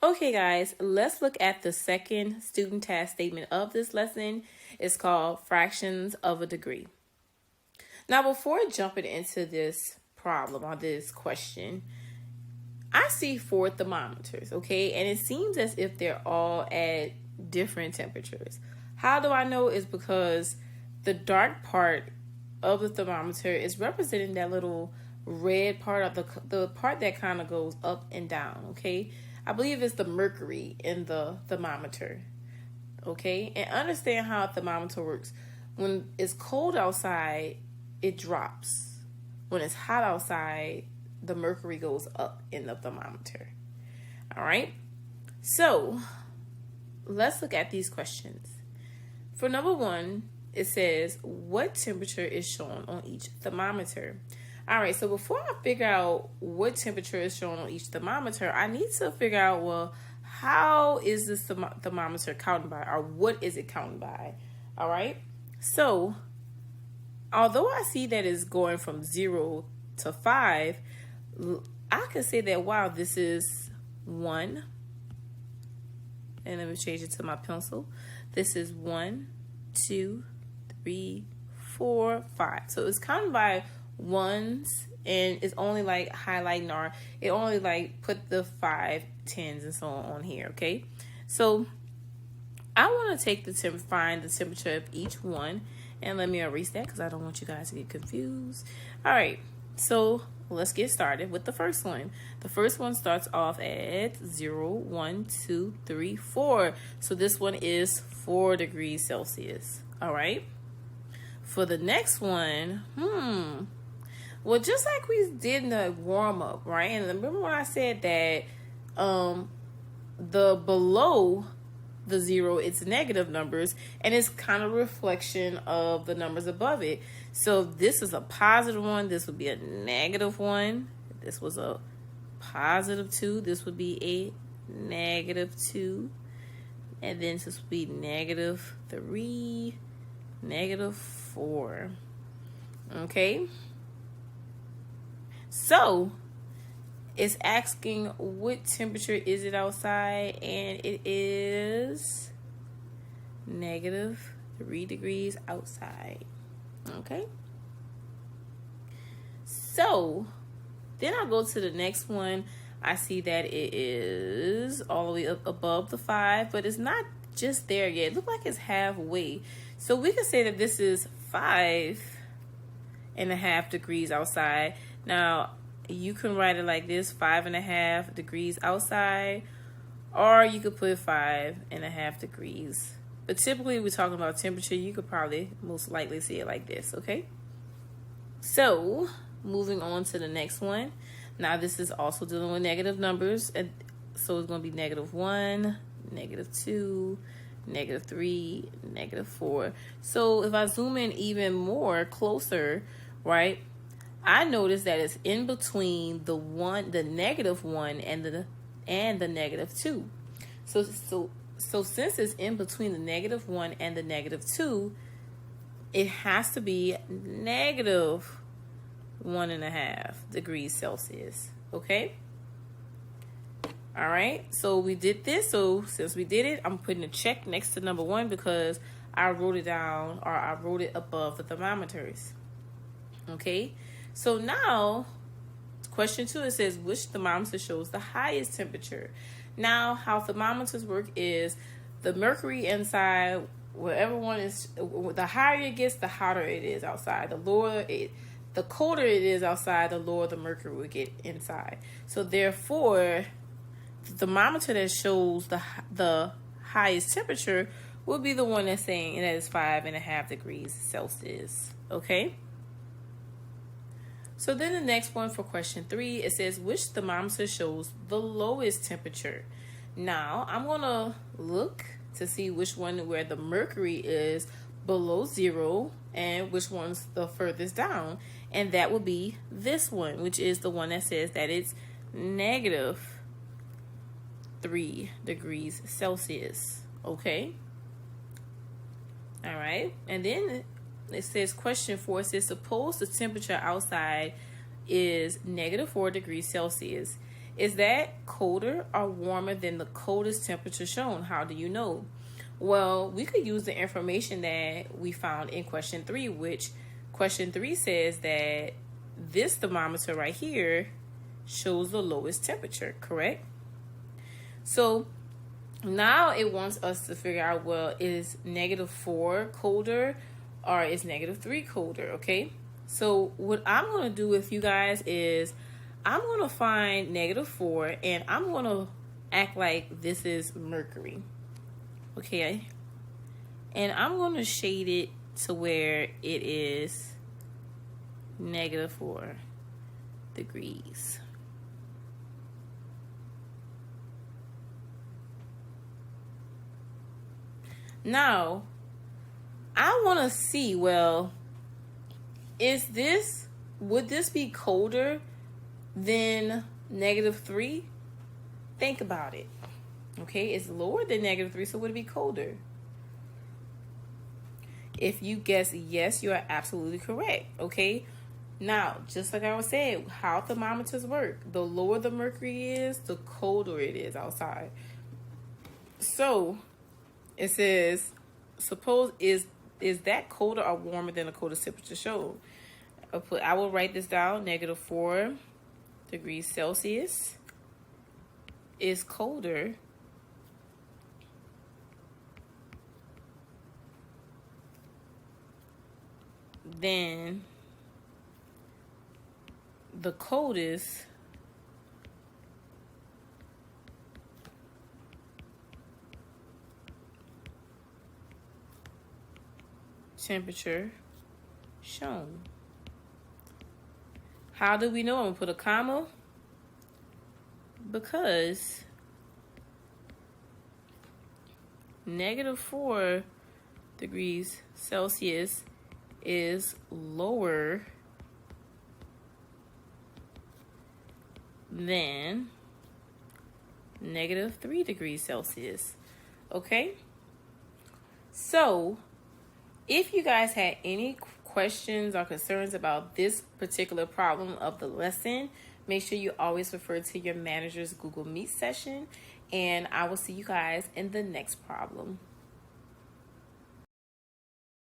Okay, guys, let's look at the second student task statement of this lesson. It's called fractions of a degree. Now, before jumping into this problem or this question, I see four thermometers, okay? And it seems as if they're all at different temperatures. How do I know? Is because the dark part of the thermometer is representing that little red part of the part that kind of goes up and down, okay? I believe it's the mercury in the thermometer, okay? And understand how a thermometer works. When it's cold outside, it drops. When it's hot outside, the mercury goes up in the thermometer. All right? So, let's look at these questions. For number one, it says, what temperature is shown on each thermometer? All right, so before I figure out what temperature is shown on each thermometer, I need to figure out, well, how is this thermometer counted by, or what is it counted by? All right, so although I see that it's going from 0 to 5, I can say that, wow, this is 1. And let me change it to my pencil. This is 1, 2, 3, 4, 5. So it's counted by ones, and it's only like highlighting, or it only like put the 5, 10s and so on here, okay? So I want to take find the temperature of each one, and let me erase that because I don't want you guys to get confused. All right, so let's get started with the first one. The first one starts off at 0, 1, 2, 3, 4. So this one is 4 degrees Celsius. All right. For the next one, well, just like we did in the warm up, right? And remember when I said that the below the 0, it's negative numbers, and it's kind of a reflection of the numbers above it. So this is a positive 1, this would be a negative 1. This was a positive 2, this would be a negative 2. And then this would be negative 3, negative 4. Okay? So it's asking what temperature is it outside, and it is negative 3 degrees outside. Okay. So then I'll go to the next one. I see that it is all the way up above the 5, but it's not just there yet. It looks like it's halfway. So we can say that this is 5.5 degrees outside. Now, you can write it like this, 5.5 degrees outside, or you could put 5.5 degrees. But typically, we're talking about temperature. You could probably most likely see it like this, okay? So, moving on to the next one. Now, this is also dealing with negative numbers. And so, it's going to be negative 1, negative 2, negative 3, negative 4. So, if I zoom in even more closer, right, I notice that it's in between the negative 1 and the negative 2. So since it's in between the negative 1 and the negative 2, it has to be negative 1.5 degrees Celsius. Okay? All right. So we did this. So since we did it, I'm putting a check next to number 1 because I wrote it down, or I wrote it above the thermometers. Okay? So now, question 2, it says, which thermometer shows the highest temperature? Now, how thermometers work is the mercury inside, wherever one is, the higher it gets, the hotter it is outside. The colder it is outside, the lower the mercury will get inside. So therefore, the thermometer that shows the highest temperature will be the one that's saying that is 5.5 degrees Celsius. Okay? So then the next one for question 3, it says, which thermometer shows the lowest temperature? Now, I'm going to look to see which one where the mercury is below 0 and which one's the furthest down. And that will be this one, which is the one that says that it's negative 3 degrees Celsius. Okay? All right. And then it says question 4, it says, suppose the temperature outside is negative 4 degrees Celsius. Is that colder or warmer than the coldest temperature shown? How do you know? Well, we could use the information that we found in question 3, which question 3 says that this thermometer right here shows the lowest temperature, correct? So now it wants us to figure out, well, is -4 colder or is -3 colder, okay? So what I'm going to do with you guys is I'm going to find -4 and I'm going to act like this is mercury, okay? And I'm going to shade it to where it is -4 degrees. Now, I want to see, well, would this be colder than -3? Think about it. Okay, it's lower than -3, so would it be colder? If you guess yes, you are absolutely correct. Okay, now, just like I was saying, how thermometers work, the lower the mercury is, the colder it is outside. So it says, suppose is that colder or warmer than the coldest temperature shown? I will write this down. -4 degrees Celsius is colder than the coldest temperature shown. How do we know? I'm going to put a comma because -4 degrees Celsius is lower than -3 degrees Celsius. Okay? So, if you guys had any questions or concerns about this particular problem of the lesson, make sure you always refer to your manager's Google Meet session, and I will see you guys in the next problem.